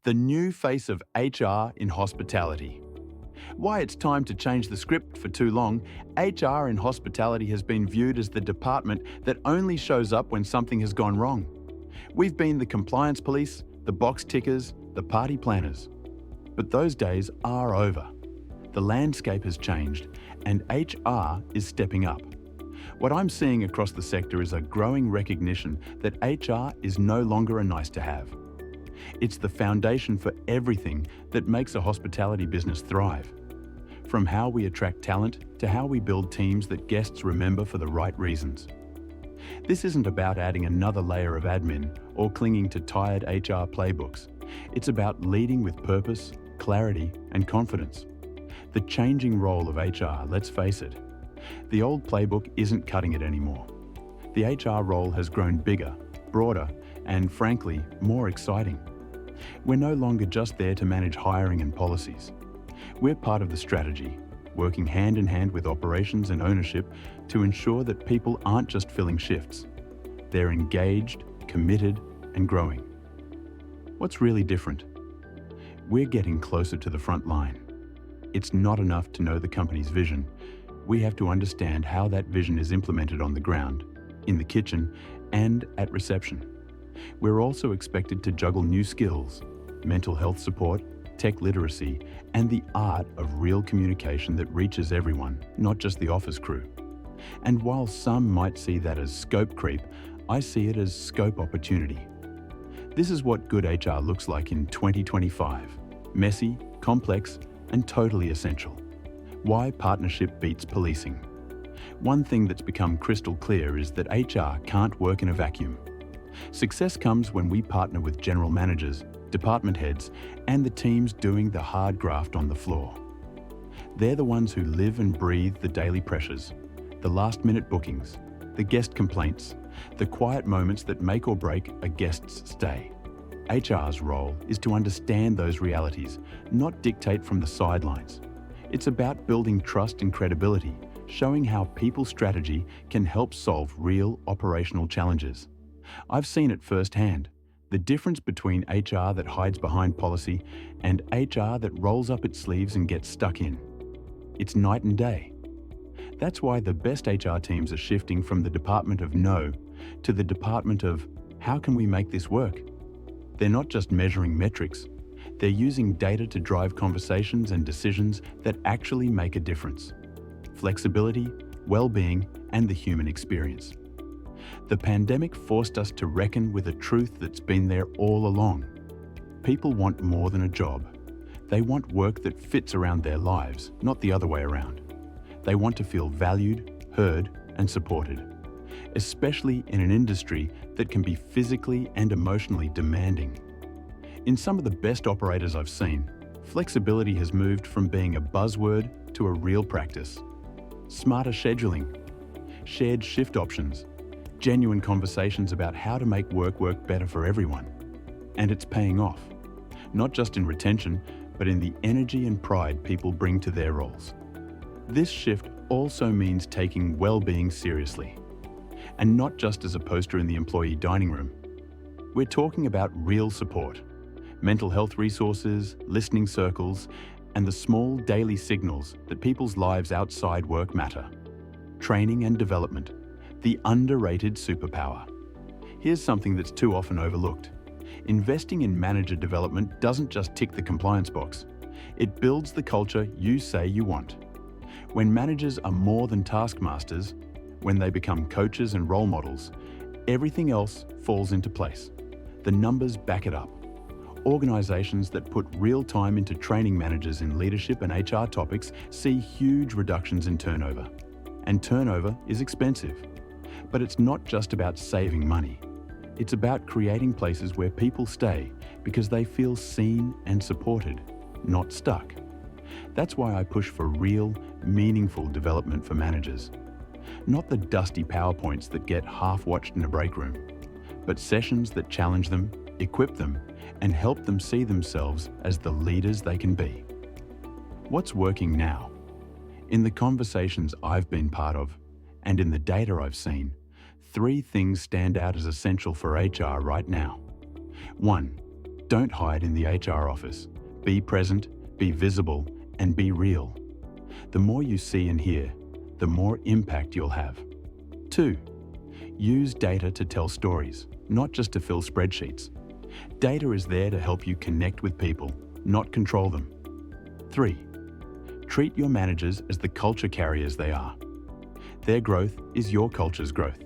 the new face of HR in hospitality. Why it's time to change the script for too long, HR in hospitality has been viewed as the department that only shows up when something has gone wrong. We've been the compliance police, the box tickers, the party planners. But those days are over. The landscape has changed, and HR is stepping up. What I'm seeing across the sector is a growing recognition that HR is no longer a nice-to-have. It's the foundation for everything that makes a hospitality business thrive. From how we attract talent to how we build teams that guests remember for the right reasons. This isn't about adding another layer of admin or clinging to tired HR playbooks. It's about leading with purpose, clarity, and confidence. The changing role of HR, let's face it. The old playbook isn't cutting it anymore. The HR role has grown bigger, broader, and frankly, more exciting. We're no longer just there to manage hiring and policies. We're part of the strategy, working hand in hand with operations and ownership to ensure that people aren't just filling shifts. They're engaged, committed, and growing. What's really different? We're getting closer to the front line. It's not enough to know the company's vision. We have to understand how that vision is implemented on the ground, in the kitchen, and at reception. We're also expected to juggle new skills, mental health support, tech literacy, and the art of real communication that reaches everyone, not just the office crew. And while some might see that as scope creep, I see it as scope opportunity. This is what good HR looks like in 2025. Messy, complex, and totally essential. Why partnership beats policing. One thing that's become crystal clear is that HR can't work in a vacuum. Success comes when we partner with general managers, department heads, and the teams doing the hard graft on the floor. They're the ones who live and breathe the daily pressures, the last-minute bookings, the guest complaints, the quiet moments that make or break a guest's stay. HR's role is to understand those realities, not dictate from the sidelines. It's about building trust and credibility, showing how people strategy can help solve real operational challenges. I've seen it firsthand, the difference between HR that hides behind policy and HR that rolls up its sleeves and gets stuck in. It's night and day. That's why the best HR teams are shifting from the department of no to the department of how can we make this work? They're not just measuring metrics. They're using data to drive conversations and decisions that actually make a difference. Flexibility, well-being, and the human experience. The pandemic forced us to reckon with a truth that's been there all along. People want more than a job. They want work that fits around their lives, not the other way around. They want to feel valued, heard, and supported, especially in an industry that can be physically and emotionally demanding. In some of the best operators I've seen, flexibility has moved from being a buzzword to a real practice. Smarter scheduling, shared shift options, genuine conversations about how to make work better for everyone. And it's paying off, not just in retention, but in the energy and pride people bring to their roles. This shift also means taking well-being seriously, and not just as a poster in the employee dining room. We're talking about real support, mental health resources, listening circles, and the small daily signals that people's lives outside work matter. Training and development, the underrated superpower. Here's something that's too often overlooked. Investing in manager development doesn't just tick the compliance box. It builds the culture you say you want. When managers are more than taskmasters, when they become coaches and role models, everything else falls into place. The numbers back it up. Organizations that put real time into training managers in leadership and HR topics see huge reductions in turnover. And turnover is expensive. But it's not just about saving money. It's about creating places where people stay because they feel seen and supported, not stuck. That's why I push for real, meaningful development for managers. Not the dusty PowerPoints that get half-watched in a break room, but sessions that challenge them, equip them, and help them see themselves as the leaders they can be. What's working now? In the conversations I've been part of, and in the data I've seen, 3 things stand out as essential for HR right now. 1. Don't hide in the HR office. Be present, be visible, and be real. The more you see and hear, the more impact you'll have. 2. Use data to tell stories, not just to fill spreadsheets. Data is there to help you connect with people, not control them. 3. Treat your managers as the culture carriers they are. Their growth is your culture's growth.